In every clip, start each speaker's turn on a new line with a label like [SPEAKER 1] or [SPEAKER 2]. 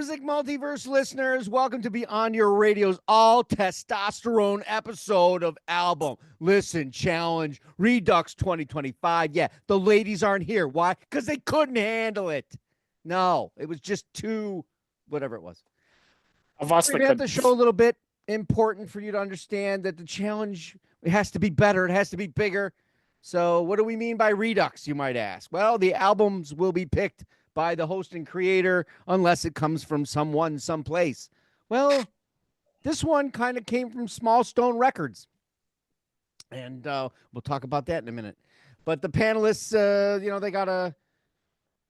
[SPEAKER 1] music multiverse listeners, welcome to Beyond Your Radio's all testosterone episode of Album Listen Challenge Redux 2025. Yeah, the ladies aren't here. Why? Because they couldn't handle it. No, it was just too, whatever it was.
[SPEAKER 2] Of us,
[SPEAKER 1] we're going to have to show a little bit important for you to understand that the challenge, it has to be better. It has to be bigger. So what do we mean by Redux, you might ask? Well, the albums will be picked by the host and creator unless it comes from someone someplace. Well, this one kind of came from Small Stone Records. And we'll talk about that in a minute. But the panelists,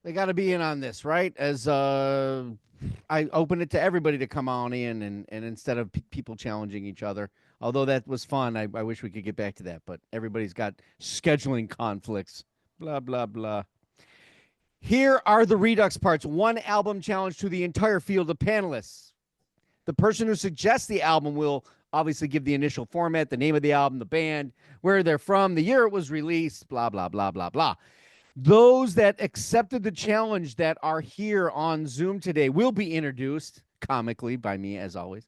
[SPEAKER 1] they gotta be in on this, right? As I open it to everybody to come on in and instead of people challenging each other. Although that was fun. I wish we could get back to that, but everybody's got scheduling conflicts. Blah, blah, blah. Here are the Redux parts. One album challenge to the entire field of panelists. The person who suggests the album will obviously give the initial format, the name of the album, the band, where they're from, the year it was released, blah, blah, blah, blah, blah. Those that accepted the challenge that are here on Zoom today will be introduced, comically by me as always.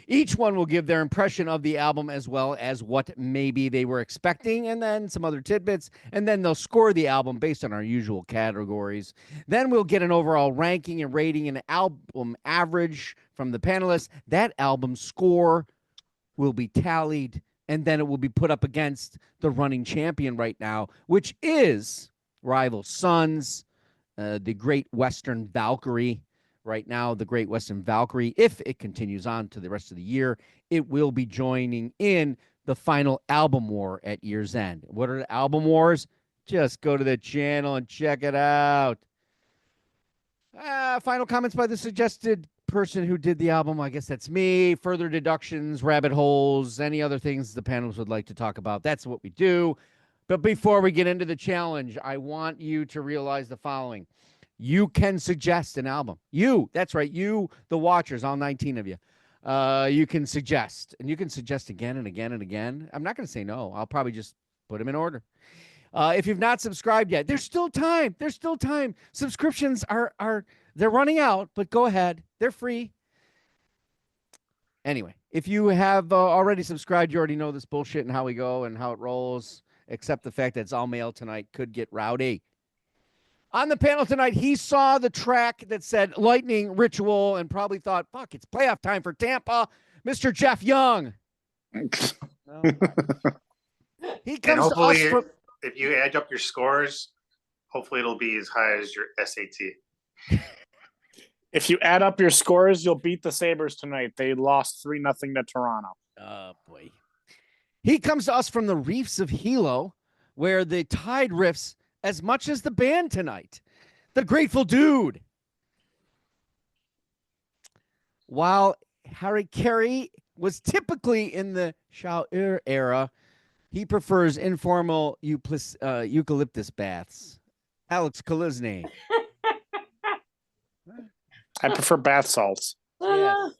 [SPEAKER 1] Each one will give their impression of the album as well as what maybe they were expecting, and then some other tidbits, and then they'll score the album based on our usual categories. Then we'll get an overall ranking and rating and album average from the panelists. That album score will be tallied, and then it will be put up against the running champion right now, which is rival Sons, the Great Western Valkyrie. Right now, the Great Western Valkyrie, if it continues on to the rest of the year, it will be joining in the final album war at year's end. What are the album wars? Just go to the channel and check it out. Final comments by the suggested person who did the album. I guess that's me. Further deductions, rabbit holes, any other things the panelists would like to talk about. That's what we do. But before we get into the challenge, I want you to realize the following. You can suggest an album. You, that's right, you, the watchers, all 19 of you. You can suggest, and you can suggest again and again and again. I'm not going to say no. I'll probably just put them in order. If you've not subscribed yet, there's still time. There's still time. Subscriptions they're running out, but go ahead. They're free. Anyway, if you have already subscribed, you already know this bullshit and how we go and how it rolls, except the fact that it's all male tonight could get rowdy. On the panel tonight, he saw the track that said Lightning Ritual and probably thought, fuck, it's playoff time for Tampa. Mr. Jeff Young. He comes to us from...
[SPEAKER 3] If you add up your scores, hopefully it'll be as high as your SAT.
[SPEAKER 2] If you add up your scores, you'll beat the Sabres tonight. They lost 3-0 to Toronto.
[SPEAKER 1] Oh, boy. He comes to us from the reefs of Hilo, where the tide riffs as much as the band tonight. The Grateful Dude. While Harakiri was typically in the shower era, he prefers informal eucalyptus baths. Alex Kalizny.
[SPEAKER 2] I prefer bath salts.
[SPEAKER 1] Yes.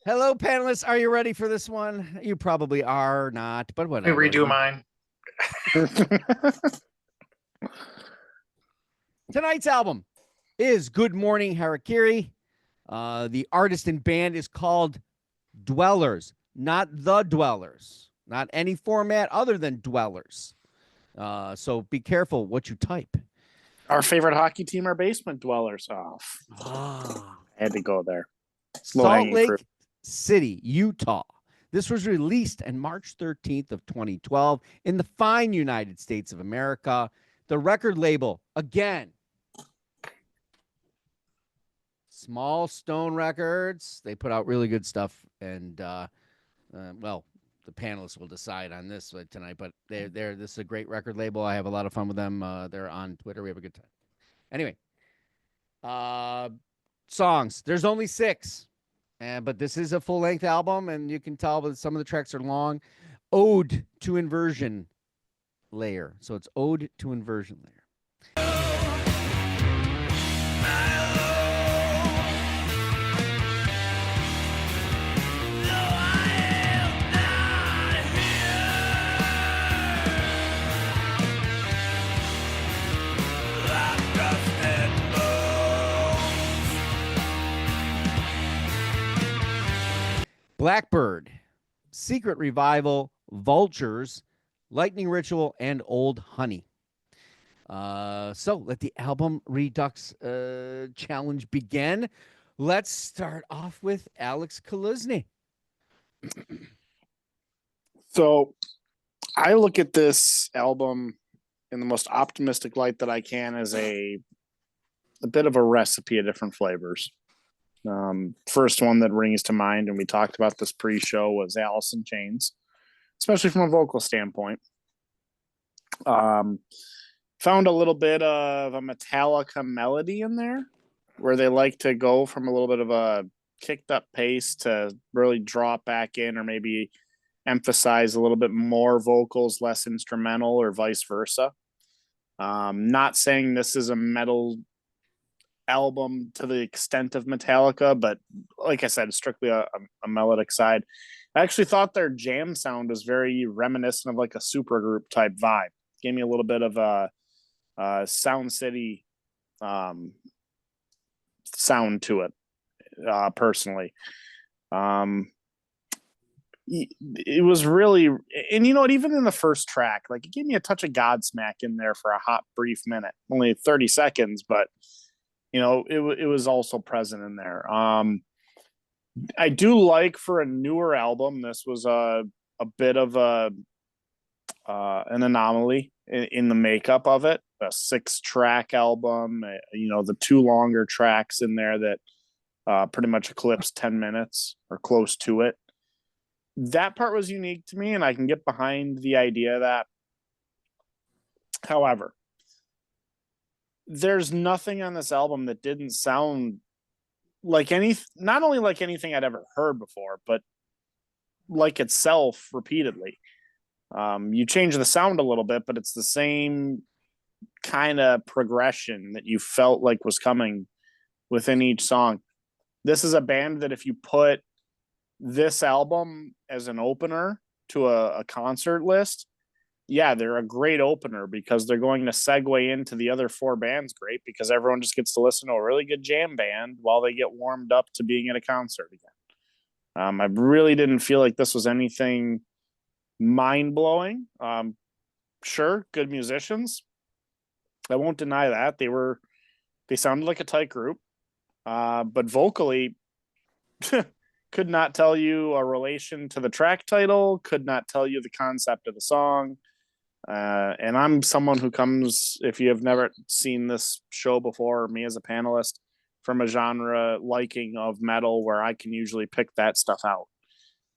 [SPEAKER 1] Hello, panelists. Are you ready for this one? You probably are not, but whatever.
[SPEAKER 3] Redo mine.
[SPEAKER 1] Tonight's album is Good Morning Harakiri. The artist and band is called Dwellers, not The Dwellers, not any format other than Dwellers. So be careful what you type.
[SPEAKER 2] Our favorite hockey team are Basement Dwellers. I had to go there.
[SPEAKER 1] Salt Lake City, Utah. This was released on March 13th of 2012 in the fine United States of America. The record label, again, Small Stone Records. They put out really good stuff, and well, the panelists will decide on this tonight. But this is a great record label. I have a lot of fun with them. They're on Twitter. We have a good time. Anyway, songs. There's only 6. But this is a full-length album, and you can tell that some of the tracks are long. Ode to Inversion Layer. So it's Ode to Inversion Layer. Blackbird, Secret Revival, Vultures, Lightning Ritual, and Old Honey. So let the album Redux challenge begin. Let's start off with Alex Kaluzny.
[SPEAKER 2] So I look at this album in the most optimistic light that I can as a bit of a recipe of different flavors. First one that rings to mind, and we talked about this pre-show, was Alice in Chains, especially from a vocal standpoint. Found a little bit of a Metallica melody in there, where they like to go from a little bit of a kicked up pace to really drop back in, or maybe emphasize a little bit more vocals, less instrumental, or vice versa. Not saying this is a metal album to the extent of Metallica, but like I said, strictly a melodic side. I actually thought their jam sound was very reminiscent of like a supergroup type vibe. Gave me a little bit of a Sound City sound to it, personally. It was really, and you know what, even in the first track, like it gave me a touch of Godsmack in there for a hot brief minute, only 30 seconds, but you know, it was also present in there. I do like, for a newer album, this was a bit of an anomaly in the makeup of it. A 6-track album, you know, the 2 longer tracks in there that pretty much eclipsed 10 minutes or close to it. That part was unique to me, and I can get behind the idea of that. However, there's nothing on this album that didn't sound like not only like anything I'd ever heard before, but like itself repeatedly. You change the sound a little bit, but it's the same kind of progression that you felt like was coming within each song. This is a band that if you put this album as an opener to a concert list, yeah, they're a great opener, because they're going to segue into the other 4 bands great, because everyone just gets to listen to a really good jam band while they get warmed up to being at a concert again. I really didn't feel like this was anything mind-blowing. Sure, good musicians. I won't deny that. They sounded like a tight group. But vocally, could not tell you a relation to the track title, could not tell you the concept of the song. And I'm someone who comes, if you have never seen this show before, me as a panelist, from a genre liking of metal where I can usually pick that stuff out.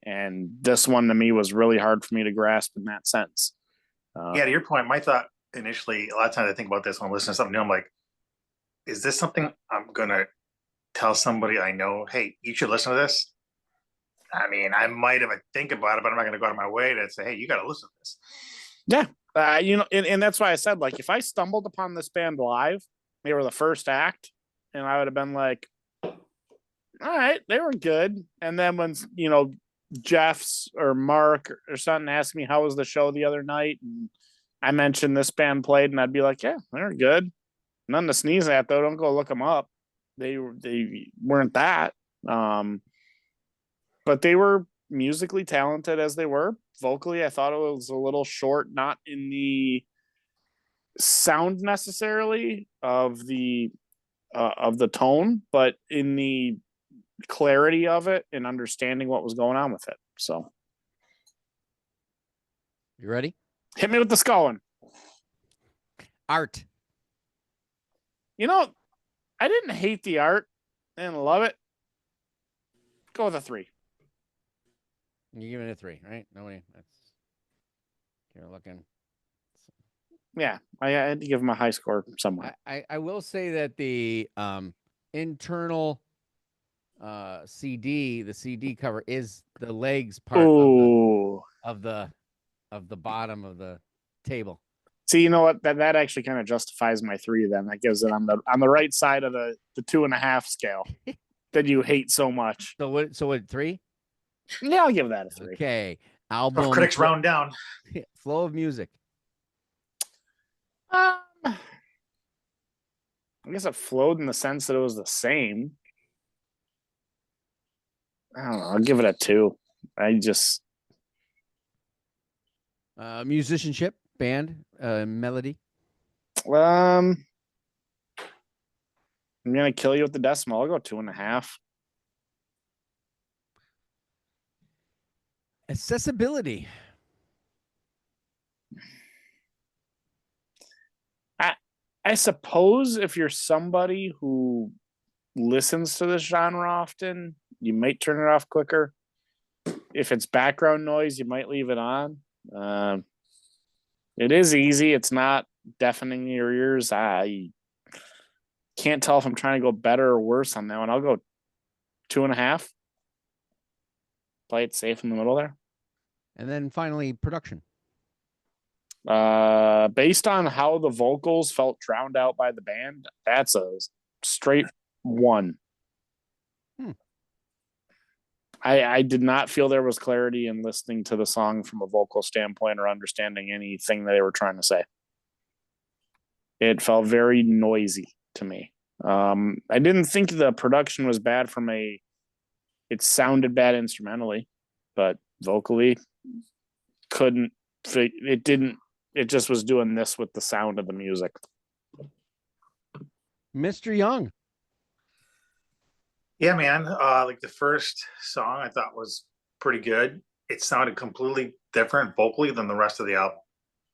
[SPEAKER 2] And this one to me was really hard for me to grasp in that sense.
[SPEAKER 3] Yeah, to your point, my thought initially, a lot of times I think about this when I'm listening to something new, I'm like, is this something I'm going to tell somebody I know, hey, you should listen to this? I mean, I might if I think about it, but I'm not going to go out of my way to say, hey, you got to listen to this.
[SPEAKER 2] Yeah. You know, and that's why I said, like, if I stumbled upon this band live, they were the first act, and I would have been like, all right, they were good. And then when, you know, Jeff's or Mark or something asked me how was the show the other night, and I mentioned this band played, and I'd be like, yeah, they're good. None to sneeze at, though. Don't go look them up. They weren't that. But they were musically talented as they were. Vocally, I thought it was a little short, not in the sound necessarily of the tone, but in the clarity of it and understanding what was going on with it. So,
[SPEAKER 1] You ready?
[SPEAKER 2] hit me with the sculling.
[SPEAKER 1] Art.
[SPEAKER 2] You know, I didn't hate the art. I didn't love it. Go with a 3.
[SPEAKER 1] You give it a 3, right? Nobody. That's. You're looking.
[SPEAKER 2] Yeah, I had to give him a high score somewhere.
[SPEAKER 1] I will say that the internal CD, the CD cover, is the legs part of the bottom of the table.
[SPEAKER 2] See, you know what? That actually kind of justifies my 3. Then that gives it on the right side of the 2.5 scale that you hate so much.
[SPEAKER 1] So what? 3?
[SPEAKER 2] Yeah, I'll give that a 3.
[SPEAKER 1] Okay. Album.
[SPEAKER 3] Critics round down.
[SPEAKER 1] Flow of music.
[SPEAKER 2] I guess it flowed in the sense that it was the same. I don't know. I'll give it a 2. I just
[SPEAKER 1] Musicianship, band, melody.
[SPEAKER 2] I'm gonna kill you with the decimal. I'll go 2.5.
[SPEAKER 1] Accessibility.
[SPEAKER 2] I suppose if you're somebody who listens to this genre often, you might turn it off quicker. If it's background noise, you might leave it on. It is easy. It's not deafening your ears. I can't tell if I'm trying to go better or worse on that one. I'll go 2.5. Play it safe in the middle there.
[SPEAKER 1] And then finally, production.
[SPEAKER 2] Based on how the vocals felt drowned out by the band, that's a straight 1. I did not feel there was clarity in listening to the song from a vocal standpoint or understanding anything that they were trying to say. It felt very noisy to me. I didn't think the production was bad it sounded bad instrumentally, but vocally it just was doing this with the sound of the music.
[SPEAKER 1] Mr. Young.
[SPEAKER 3] Yeah, man. Like the first song I thought was pretty good. It sounded completely different vocally than the rest of the album.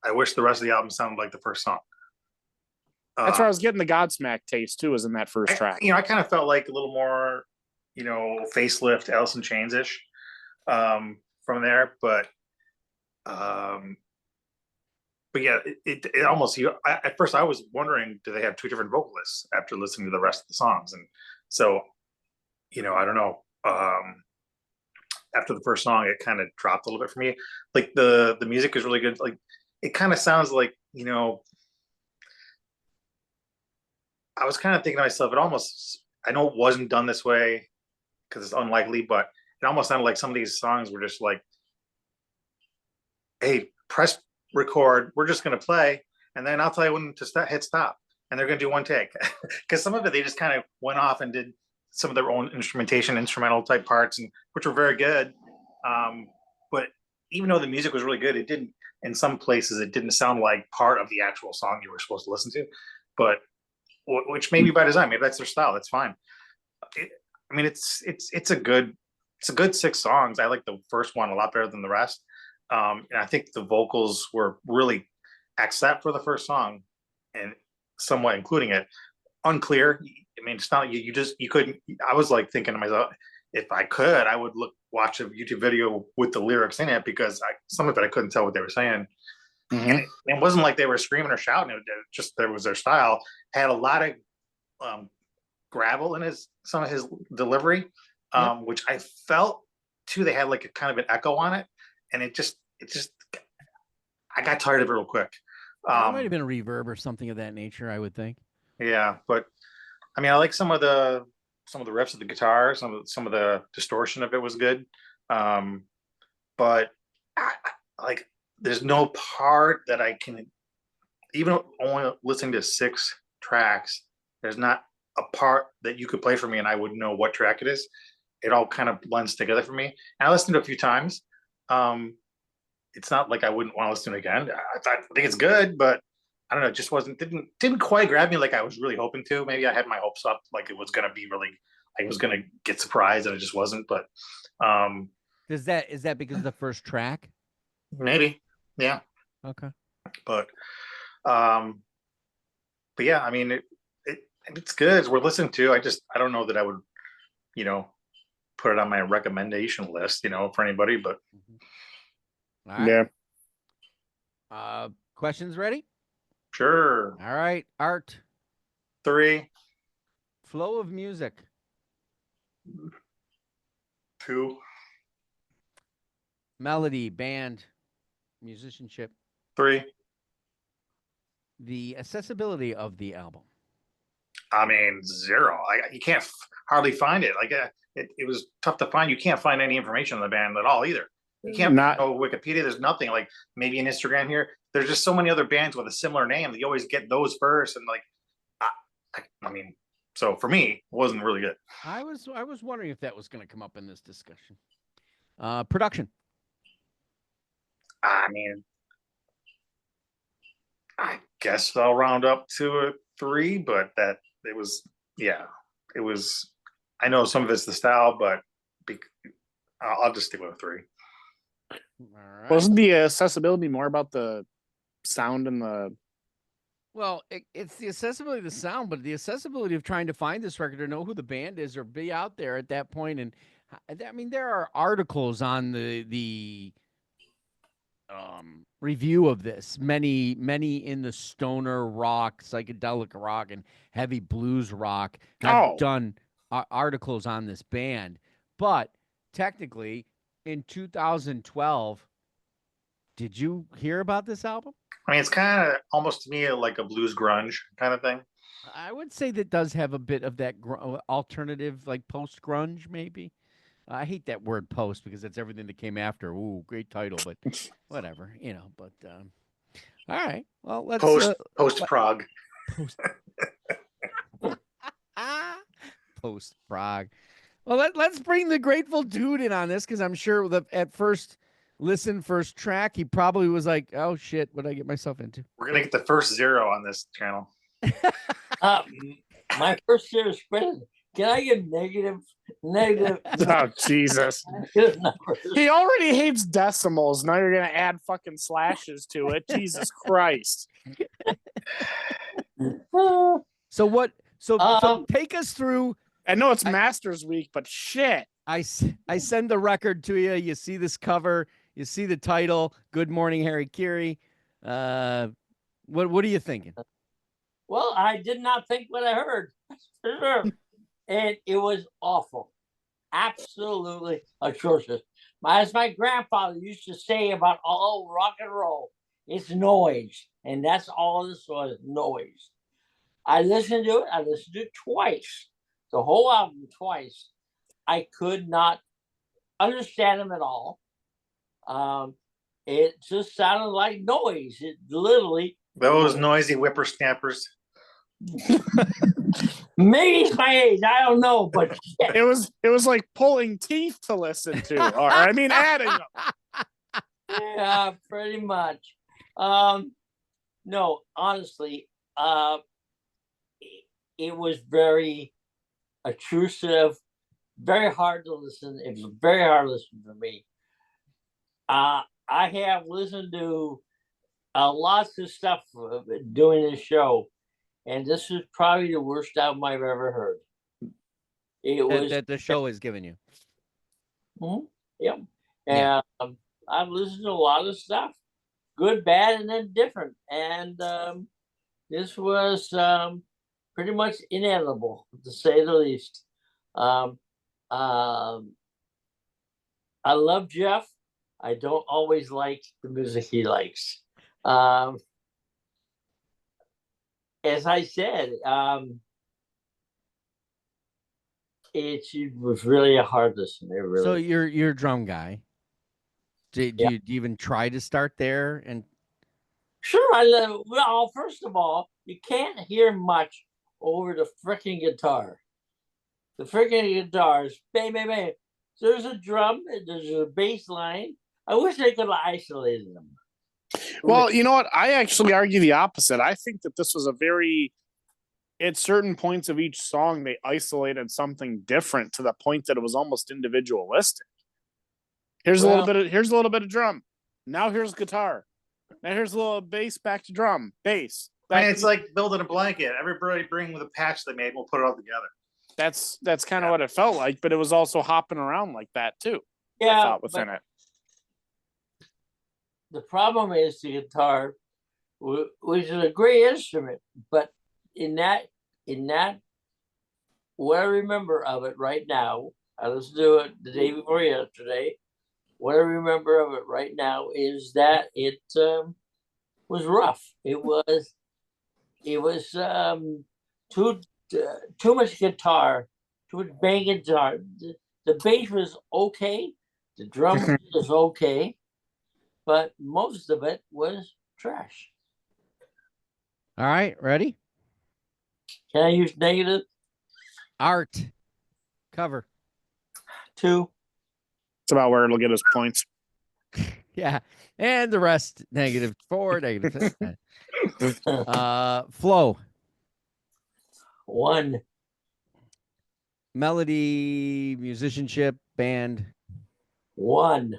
[SPEAKER 3] I wish the rest of the album sounded like the first song.
[SPEAKER 2] That's where I was getting the Godsmack taste too, was in that first track.
[SPEAKER 3] I kind of felt like a little more, facelift Alice in Chains ish from there, but yeah, it almost at first I was wondering, do they have 2 different vocalists after listening to the rest of the songs? And so, I don't know. After the first song, it kind of dropped a little bit for me. Like the music is really good. Like it kind of sounds like, I was kind of thinking to myself, I know it wasn't done this way because it's unlikely, but it almost sounded like some of these songs were just like, hey, press record, we're just going to play, and then I'll tell you when to hit stop, and they're going to do one take. Because some of it, they just kind of went off and did some of their own instrumental type parts, and which were very good. But even though the music was really good, it didn't, in some places, it didn't sound like part of the actual song you were supposed to listen to. But which may be by design, maybe that's their style. That's fine. It's a good 6 songs. I like the first one a lot better than the rest. And I think the vocals were really, except for the first song, and somewhat including it, unclear. It's not you couldn't. I was like thinking to myself, if I could, I would watch a YouTube video with the lyrics in it, because some of it I couldn't tell what they were saying. Mm-hmm. And it wasn't like they were screaming or shouting. It just there was their style. Had a lot of gravel in some of his delivery, which I felt too. They had like a kind of an echo on it, and it just I got tired of it real quick.
[SPEAKER 1] It might have been a reverb or something of that nature, I would think.
[SPEAKER 3] Yeah, but I like some of the riffs of the guitar, some of the distortion of it was good. But there's no part that I can, even only listening to 6 tracks, there's not a part that you could play for me and I would know what track it is. It all kind of blends together for me. And I listened to it a few times. It's not like I wouldn't want to listen to it again. I think it's good, but I don't know. It just didn't quite grab me like I was really hoping to. Maybe I had my hopes up, like it was going to be really, I was going to get surprised, and it just wasn't. But
[SPEAKER 1] is that because of the first track?
[SPEAKER 3] Maybe, yeah.
[SPEAKER 1] Okay.
[SPEAKER 3] But yeah, it's good. We're listening to. I don't know that I would, put it on my recommendation list, for anybody. But
[SPEAKER 1] right. Yeah. Questions ready?
[SPEAKER 3] Sure.
[SPEAKER 1] All right. Art.
[SPEAKER 3] 3.
[SPEAKER 1] Flow of music.
[SPEAKER 3] 2.
[SPEAKER 1] Melody, band, musicianship.
[SPEAKER 3] 3.
[SPEAKER 1] The accessibility of the album.
[SPEAKER 3] 0. You can't hardly find it. It was tough to find. You can't find any information on the band at all either. You can't know Wikipedia. There's nothing. Like maybe an Instagram here. There's just so many other bands with a similar name that you always get those first. And So for me, it wasn't really good.
[SPEAKER 1] I was wondering if that was going to come up in this discussion. Production.
[SPEAKER 3] I mean, I guess I'll round up to a 3, but it was. I know some of it's the style, but I'll just stick with a 3.
[SPEAKER 1] All right.
[SPEAKER 2] Wasn't the accessibility more about the sound and the?
[SPEAKER 1] Well, it's the accessibility of the sound, but the accessibility of trying to find this record or know who the band is or be out there at that point. And I mean, there are articles on the review of this. Many in the stoner rock, psychedelic rock, and heavy blues rock have done articles on this band. But technically, in 2012, did you hear about this album?
[SPEAKER 3] I mean, it's kind of almost to me like a blues grunge kind of thing.
[SPEAKER 1] I would say that does have a bit of that alternative, like post grunge, maybe. I hate that word post because that's everything that came after. Ooh, great title, but whatever, you know. But all right, well, let's
[SPEAKER 3] post Prague.
[SPEAKER 1] Post Prague. Well, let's bring the Grateful Dude in on this because I'm sure at first track, he probably was like, "Oh shit, what did I get myself into?"
[SPEAKER 3] We're gonna get the first 0 on this channel.
[SPEAKER 4] My first 0 spread. Can I get negative?
[SPEAKER 2] Oh Jesus! He already hates decimals. Now you're gonna add fucking slashes to it. Jesus Christ!
[SPEAKER 1] So what? So take us through.
[SPEAKER 2] I know it's Masters Week, but shit.
[SPEAKER 1] I send the record to you. You see this cover. You see the title. Good Morning Harakiri. What are you thinking?
[SPEAKER 4] Well, I did not think what I heard. And it was awful. Absolutely atrocious. As my grandfather used to say about all rock and roll, it's noise. And that's all this was, noise. I listened to it. I listened to it twice. The whole album twice. I could not understand them at all. It just sounded like noise. It literally.
[SPEAKER 3] Those noisy whippersnappers.
[SPEAKER 4] Maybe it's my age. I don't know, but
[SPEAKER 2] it was like pulling teeth to listen to, or I mean, adding them.
[SPEAKER 4] Yeah, pretty much. No, honestly, it was very intrusive, very hard to listen. It was very hard to listen for me. I have listened to lots of stuff doing this show, and this is probably the worst album I've ever heard. It was
[SPEAKER 1] that the show has given you.
[SPEAKER 4] Mm-hmm. Yep. And I've listened to a lot of stuff, good, bad, and then different. And this was pretty much inedible, to say the least. I love Jeff. I don't always like the music he likes. As I said, it was really a hard listen. Really.
[SPEAKER 1] So you're a drum guy. Do you even try to start there? And
[SPEAKER 4] sure, well, first of all, you can't hear much over the freaking guitar. The freaking guitars, bang, bang, bang. There's a drum, there's a bass line. I wish they could have isolated them.
[SPEAKER 2] Well, you know what? I actually argue the opposite. I think that this was at certain points of each song, they isolated something different to the point that it was almost individualistic. Here's a little bit of drum. Now here's guitar. Now here's a little bass, back to drum, bass.
[SPEAKER 3] I mean, it's like building a blanket. Everybody bring the patch they made. We'll put it all together.
[SPEAKER 2] That's kind of what it felt like, but it was also hopping around like that too.
[SPEAKER 4] Yeah,
[SPEAKER 2] I thought within it.
[SPEAKER 4] The problem is the guitar, which is a great instrument, but in that, what I remember of it right now, I listened to it the day before yesterday. What I remember of it right now is that it was rough. It was too much guitar, too much banging guitar. The bass was okay, the drum was okay, but most of it was trash.
[SPEAKER 1] All right, ready?
[SPEAKER 4] Can I use negative?
[SPEAKER 1] Art. Cover.
[SPEAKER 4] 2.
[SPEAKER 2] It's about where it'll get us points.
[SPEAKER 1] Yeah. And the rest, -4, -10. Flow.
[SPEAKER 4] 1.
[SPEAKER 1] Melody, musicianship, band.
[SPEAKER 4] 1.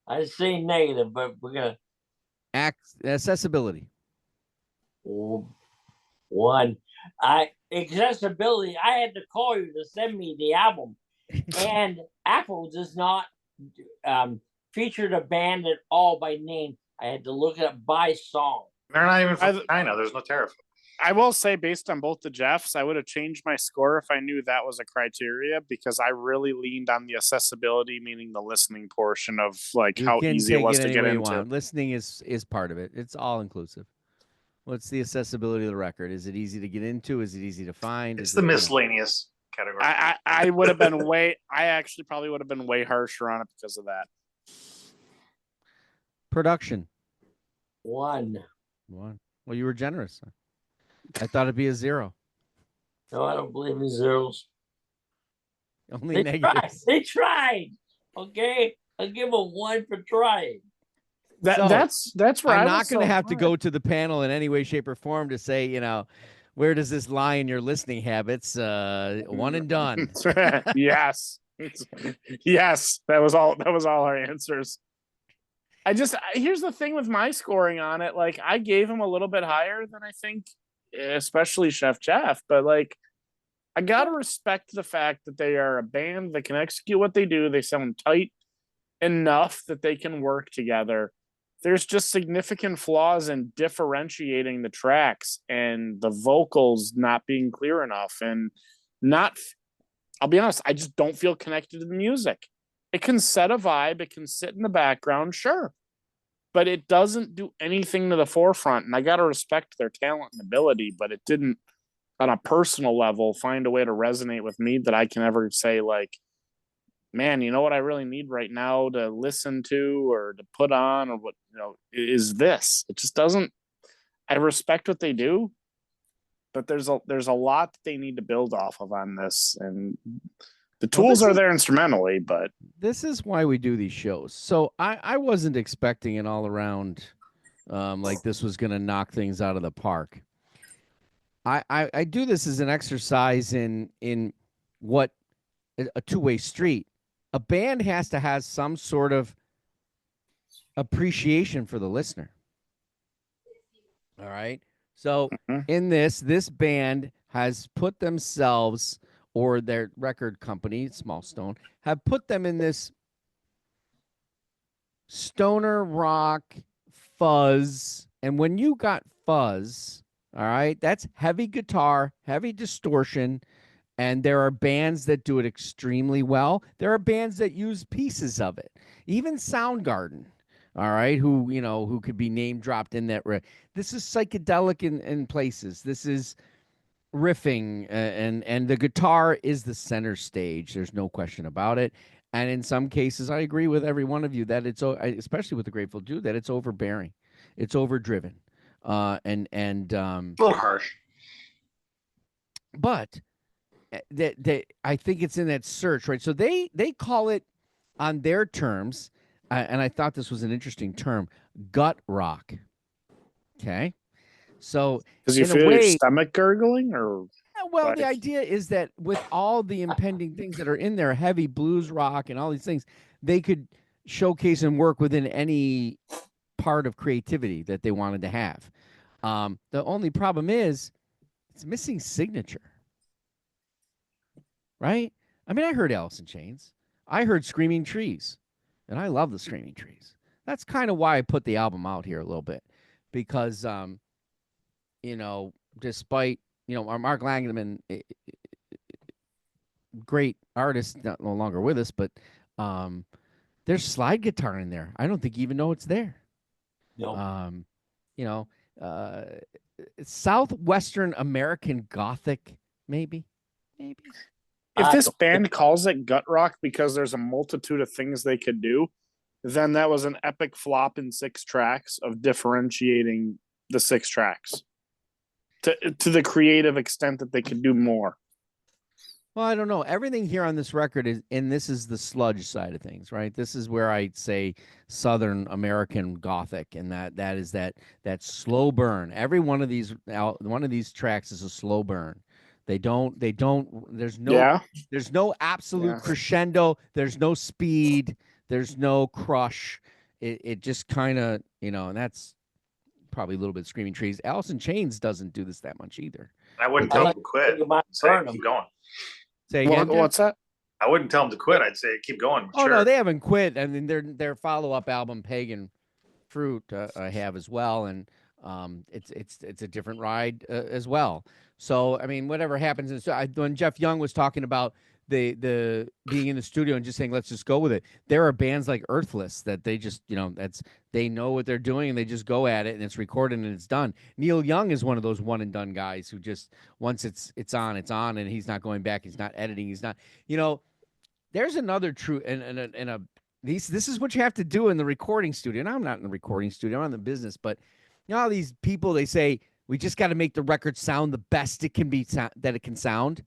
[SPEAKER 4] I say negative, but we're gonna
[SPEAKER 1] Accessibility.
[SPEAKER 4] 1. Accessibility. I had to call you to send me the album, and Apple does not feature the band at all by name. I had to look it up by song.
[SPEAKER 3] They're not even from China. There's no tariff.
[SPEAKER 2] I will say, based on both the Jeffs, I would have changed my score if I knew that was a criteria, because I really leaned on the accessibility, meaning the listening portion of like how easy it was to get into.
[SPEAKER 1] Listening is part of it. It's all inclusive. What's the accessibility of the record? Is it easy to get into? Is it easy to find?
[SPEAKER 3] It's the miscellaneous category.
[SPEAKER 2] I would have been I actually probably would have been way harsher on it because of that.
[SPEAKER 1] Production.
[SPEAKER 4] 1.
[SPEAKER 1] Well, you were generous. I thought it'd be a 0.
[SPEAKER 4] No, I don't believe in zeros.
[SPEAKER 1] Only negatives.
[SPEAKER 4] They tried. Okay, I'll give them 1 for trying.
[SPEAKER 2] That's where
[SPEAKER 1] I'm not going to have to go to the panel in any way, shape, or form to say, where does this lie in your listening habits? 1 and done.
[SPEAKER 2] Yes. Yes. That was all our answers. Here's the thing with my scoring on it. Like, I gave him a little bit higher than I think, especially Chef Jeff, but like, I got to respect the fact that they are a band that can execute what they do. They sound tight enough that they can work together. There's just significant flaws in differentiating the tracks and the vocals not being clear enough, and I'll be honest, I just don't feel connected to the music. It can set a vibe, it can sit in the background, sure, but it doesn't do anything to the forefront. And I got to respect their talent and ability, but it didn't, on a personal level, find a way to resonate with me that I can ever say, like, man, you know what I really need right now to listen to or to put on, or what, is this. It just doesn't. I respect what they do, but there's a lot that they need to build off of on this, and the tools are there instrumentally, but
[SPEAKER 1] this is why we do these shows. So I wasn't expecting an all around like this was going to knock things out of the park. I do this as an exercise in what a two-way street. A band has to have some sort of appreciation for the listener. All right. So in this band has put themselves, or their record company, Small Stone, have put them in this stoner rock fuzz. And when you got fuzz, all right, that's heavy guitar, heavy distortion. And there are bands that do it extremely well. There are bands that use pieces of it. Even Soundgarden, all right, who could be name dropped in that. This is psychedelic in places. This is riffing, and the guitar is the center stage. There's no question about it. And in some cases, I agree with every one of you that it's, especially with the Grateful Dead, that it's overbearing, it's overdriven, and
[SPEAKER 3] a little harsh.
[SPEAKER 1] But that I think it's in that search, right? So they call it on their terms, and I thought this was an interesting term, gut rock. Okay, so
[SPEAKER 2] does you feel your stomach gurgling, or?
[SPEAKER 1] Well, the idea is that with all the impending things that are in there, heavy blues rock and all these things, they could showcase and work within any part of creativity that they wanted to have. The only problem is it's missing signature. Right? I mean, I heard Alice in Chains. I heard Screaming Trees, and I love the Screaming Trees. That's kind of why I put the album out here a little bit, because, despite, Mark Langenman, great artist, no longer with us, but there's slide guitar in there. I don't think you even know it's there.
[SPEAKER 4] No.
[SPEAKER 1] Southwestern American Gothic, maybe.
[SPEAKER 2] If this band calls it gut rock because there's a multitude of things they could do, then that was an epic flop in 6 tracks of differentiating the 6 tracks to the creative extent that they could do more.
[SPEAKER 1] Well, I don't know. Everything here on this record is, and this is the sludge side of things, right? This is where I'd say Southern American Gothic, and that is that slow burn. Every one of these tracks is a slow burn. They don't.
[SPEAKER 2] Yeah.
[SPEAKER 1] There's no absolute
[SPEAKER 2] Yeah.
[SPEAKER 1] crescendo. There's no speed. There's no crush. It just kind of, and that's probably a little bit Screaming Trees. Alice in Chains doesn't do this that much either.
[SPEAKER 3] I wouldn't
[SPEAKER 1] But
[SPEAKER 3] tell
[SPEAKER 4] like
[SPEAKER 3] them to quit.
[SPEAKER 4] think about
[SPEAKER 3] Say,
[SPEAKER 4] Burnham.
[SPEAKER 3] keep going.
[SPEAKER 1] Say again. Jeff?
[SPEAKER 2] What's that?
[SPEAKER 3] I wouldn't tell them to quit. I'd say keep going.
[SPEAKER 1] Oh
[SPEAKER 3] Sure.
[SPEAKER 1] no, they haven't quit. I mean, their follow up album, Pagan Fruit, I have as well, and it's a different ride as well. So I mean, whatever happens, when Jeff Young was talking about the being in the studio and just saying let's just go with it, there are bands like Earthless that they just they know what they're doing and they just go at it and it's recorded and it's done. Neil Young is one of those one and done guys who just once it's on and he's not going back, he's not editing, he's not there's another true and this is what you have to do in the recording studio. And I'm not in the recording studio, I'm in the business, but all these people, they say we just got to make the record sound the best it can be that it can sound.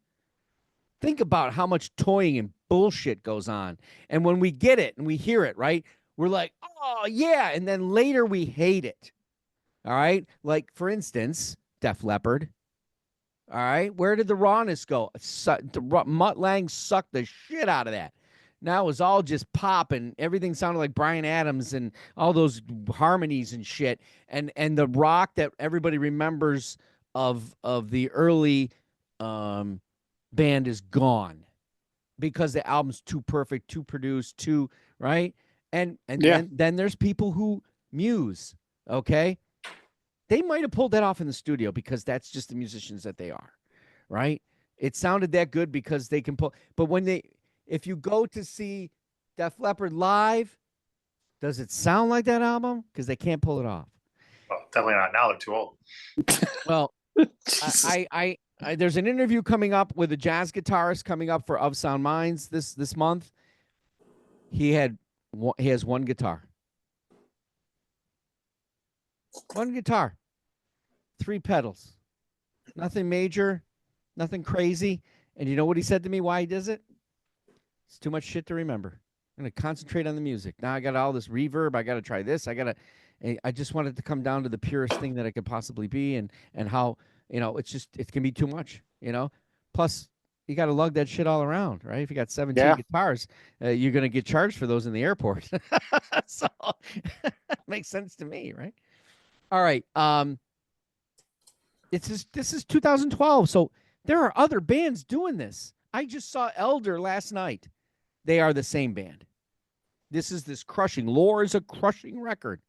[SPEAKER 1] Think about how much toying and bullshit goes on. And when we get it and we hear it, right, we're like, oh, yeah. And then later we hate it. All right. Like, for instance, Def Leppard. All right. Where did the rawness go? Mutt Lang sucked the shit out of that. Now it was all just pop and everything sounded like Bryan Adams and all those harmonies and shit. And the rock that everybody remembers of the early band is gone because the album's too perfect, too produced, too right. And then there's people who muse. Okay, they might have pulled that off in the studio because that's just the musicians that they are, right? It sounded that good because they can pull. But if you go to see Def Leppard live, does it sound like that album? Because they can't pull it off.
[SPEAKER 3] Well, definitely not now. They're too old.
[SPEAKER 1] Well, I there's an interview coming up with a jazz guitarist coming up for Of Sound Minds this month. He has one guitar. One guitar. 3 pedals. Nothing major, nothing crazy. And you know what he said to me why he does it? It's too much shit to remember. I'm going to concentrate on the music. Now I got all this reverb. I got to try this. I just wanted to come down to the purest thing that it could possibly be and how, it can be too much, Plus, you got to lug that shit all around, right? If you got 17 guitars, you're going to get charged for those in the airport. So makes sense to me, right? All right. This is 2012, so there are other bands doing this. I just saw Elder last night. They are the same band. This crushing. Lore is a crushing record,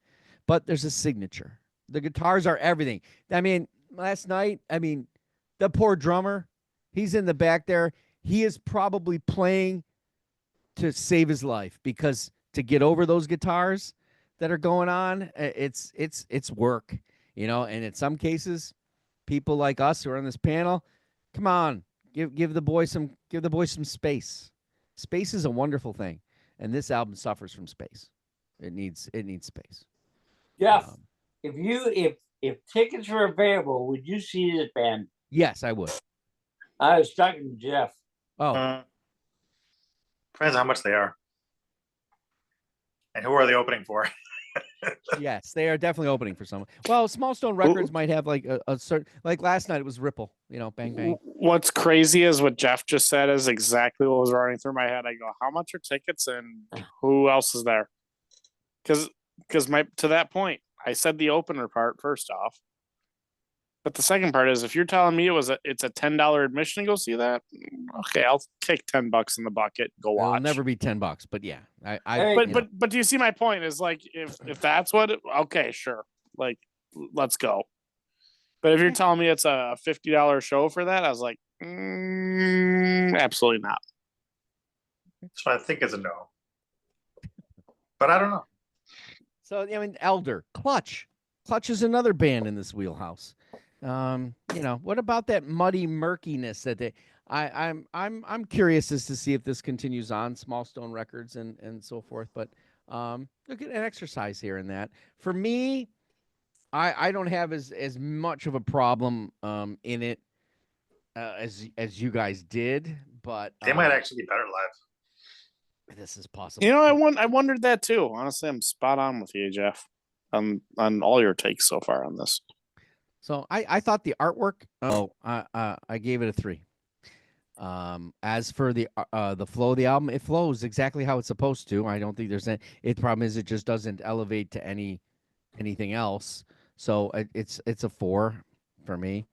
[SPEAKER 1] but there's a signature. The guitars are everything. I mean, last night, the poor drummer, he's in the back there. He is probably playing to save his life because to get over those guitars that are going on, it's work, and in some cases, people like us who are on this panel, come on, give the boy some space. Space is a wonderful thing, and this album suffers from space. It needs space.
[SPEAKER 4] Jeff, if tickets were available, would you see this band?
[SPEAKER 1] Yes, I would.
[SPEAKER 4] I was talking to Jeff.
[SPEAKER 1] Oh,
[SPEAKER 3] Depends how much they are, and who are they opening for?
[SPEAKER 1] yes, they are definitely opening for someone. Well, Small Stone Records might have like a certain, like last night it was Ripple, Bang Bang.
[SPEAKER 2] What's crazy is what Jeff just said is exactly what was running through my head. I go, how much are tickets and who else is there? Because to that point, I said the opener part first off. But the second part is if you're telling me it's a $10 admission to go see that, okay, I'll take $10 in the bucket, go watch.
[SPEAKER 1] It'll never be $10, but yeah.
[SPEAKER 2] But do you see my point? Is like if that's what okay, sure. Like let's go. But if you're telling me it's a $50 show for that, I was like, absolutely not.
[SPEAKER 3] So I think it's a no. But I don't know.
[SPEAKER 1] So Elder, Clutch. Clutch is another band in this wheelhouse. What about that muddy murkiness that they? I'm curious as to see if this continues on Small Stone Records and so forth. But look at an exercise here in that. For me, I don't have as much of a problem in it as you guys did, but
[SPEAKER 3] They might actually be better live.
[SPEAKER 1] this is possible.
[SPEAKER 2] You know, I wondered that too. Honestly, I'm spot on with you, Jeff, on all your takes so far on this.
[SPEAKER 1] So I thought the artwork. I gave it a 3. As for the flow of the album, it flows exactly how it's supposed to. I don't think there's any. The problem is it just doesn't elevate to anything else. So it's a 4 for me.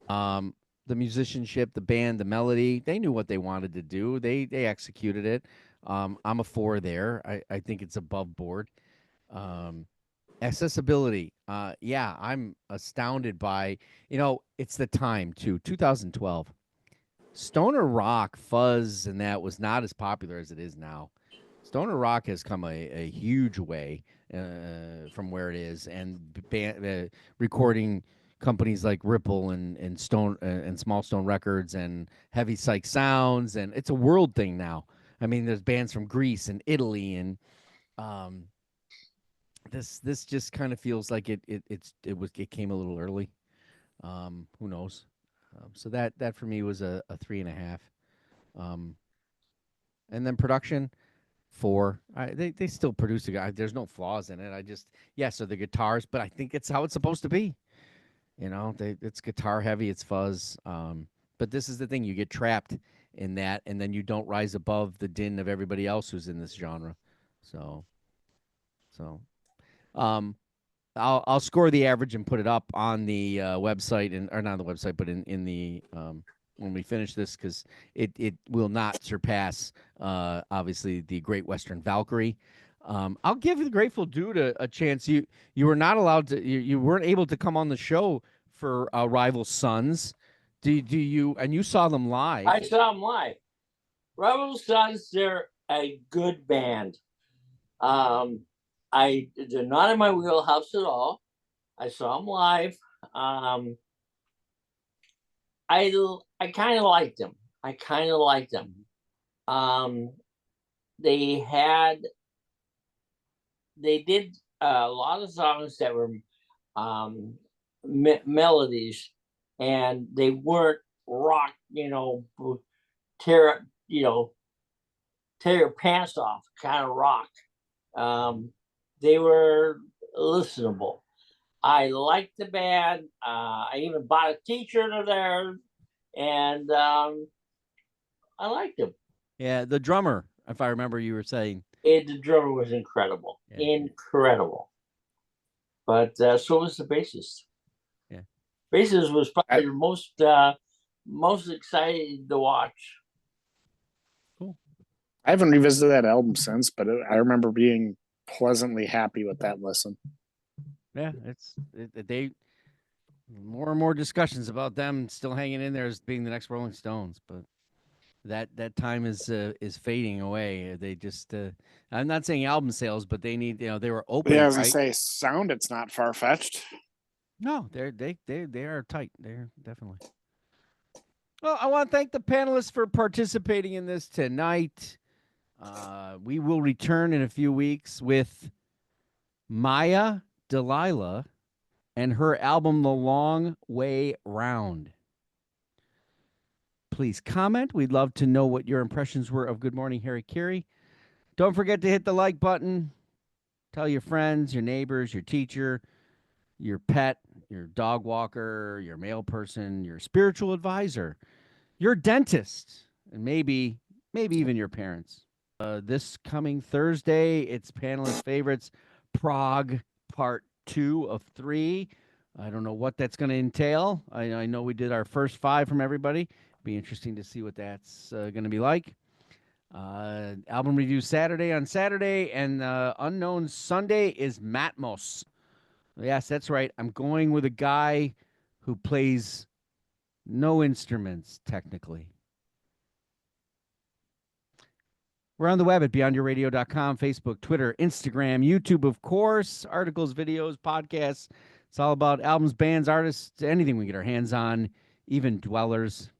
[SPEAKER 1] The musicianship, the band, the melody, they knew what they wanted to do. They executed it. I'm a 4 there. I think it's above board. Accessibility. Yeah, I'm astounded by, it's the time too. 2012. Stoner rock, fuzz, and that was not as popular as it is now. Stoner rock has come a huge way from where it is, and recording companies like Ripple and Stone and Small Stone Records and Heavy Psych Sounds, and it's a world thing now. I mean, there's bands from Greece and Italy, and this just kind of feels like it came a little early. Who knows? So that for me was a 3.5. And then production 4. They still produce a guy. There's no flaws in it. So the guitars, but I think it's how it's supposed to be. It's guitar heavy. It's fuzz. But this is the thing: you get trapped in that, and then you don't rise above the din of everybody else who's in this genre. So, I'll score the average and put it up on the website, or not on the website, but in the when we finish this, because it will not surpass obviously the Great Western Valkyrie. I'll give the Grateful Dude a chance. You were not allowed to. You weren't able to come on the show for Rival Sons. Do you? And you saw them live.
[SPEAKER 4] I saw them live. Rival Sons, they're a good band. They're not in my wheelhouse at all. I saw them live. I kind of liked them. They did a lot of songs that were melodies, and they weren't rock, tear your pants off kind of rock. They were listenable. I liked the band. I even bought a T-shirt of theirs, and I liked them.
[SPEAKER 1] Yeah, the drummer, if I remember, you were saying.
[SPEAKER 4] The drummer was incredible. Yeah. Incredible. But so was the bassist.
[SPEAKER 1] Yeah.
[SPEAKER 4] Bassist was probably the most exciting to watch.
[SPEAKER 1] Cool.
[SPEAKER 2] I haven't revisited that album since, but I remember being pleasantly happy with that listen.
[SPEAKER 1] Yeah, they more and more discussions about them still hanging in there as being the next Rolling Stones, but that time is fading away. They just I'm not saying album sales, but they need, they were open.
[SPEAKER 2] Yeah, I was gonna say sound. It's not far fetched.
[SPEAKER 1] No, they are tight. They're definitely. Well, I want to thank the panelists for participating in this tonight. We will return in a few weeks with Maya Delilah and her album The Long Way Round. Please comment. We'd love to know what your impressions were of Good Morning Harakiri. Don't forget to hit the like button. Tell your friends, your neighbors, your teacher, your pet, your dog walker, your mail person, your spiritual advisor, your dentist, and maybe even your parents. This coming Thursday, it's panelist favorites, Prague Part 2 of 3. I don't know what that's going to entail. I know we did our first 5 from everybody. Be interesting to see what that's going to be like. Album review Saturday, and Unknown Sunday is Matmos. Yes, that's right. I'm going with a guy who plays no instruments, technically. We're on the web at beyondyourradio.com, Facebook, Twitter, Instagram, YouTube, of course, articles, videos, podcasts. It's all about albums, bands, artists, anything we get our hands on, even dwellers.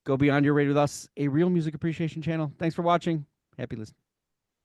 [SPEAKER 1] Go Beyond Your Radio with us, a real music appreciation channel. Thanks for watching. Happy listening.